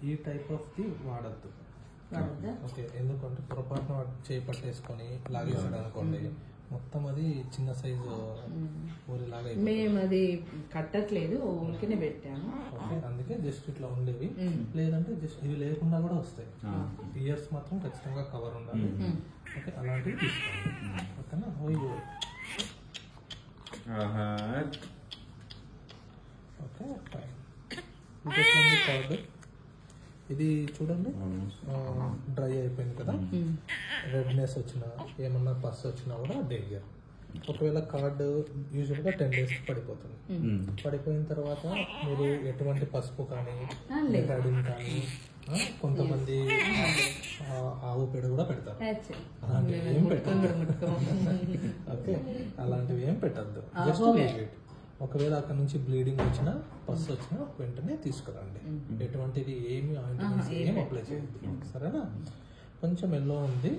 ఈ type of the వాడద్దు. Okay, ఎందుకంటే పొరపాటున చేయి పట్టేసుకొని లాగేసాడు అనుకోండి, మొత్తం అది చిన్న సైజు ఊరిలాగా. మేము అది కట్టట్లేదు, ఊరికే పెట్టాము. ఓకే, అందుకే జస్ట్ ఇట్లా ఉండేవి. లేదంటే జస్ట్ ఇవి లేకుండా కూడా వస్తాయి. ఇయర్స్ మాత్రం ఖచ్చితంగా కవర్ ఉండాలి. ఓకే, అలాంటివి తీసుకోండి. ఓకేనా? Okay, fine. ఇది కార్డు, ఇది చూడండి డ్రై అయిపోయింది కదా. రెడ్నెస్ వచ్చినా ఏమన్నా పస్ వచ్చినా కూడా డేంజర్. ఒకవేళ కార్డు యూజువల్గా 10 days పడిపోతుంది. పడిపోయిన తర్వాత మీరు ఎటువంటి పసుపు కానీ బెటాడిన్ కానీ, కొంతమంది ఆవు పేడ కూడా పెడతారు. అలాంటివి ఏం పెట్టద్దు. ఓకే, అలాంటివి ఏం పెట్టద్దు. Just leave it. ఒకవేళ అక్కడ నుంచి బ్లీడింగ్ వచ్చినా పస్ వచ్చినా వెంటనే తీసుకురండి. ఎటువంటిది ఏమి ఆయింట్మెంట్స్ ఏం అప్లై చేయండి. సరేనా? కొంచెం ఎల్లో ఉంది.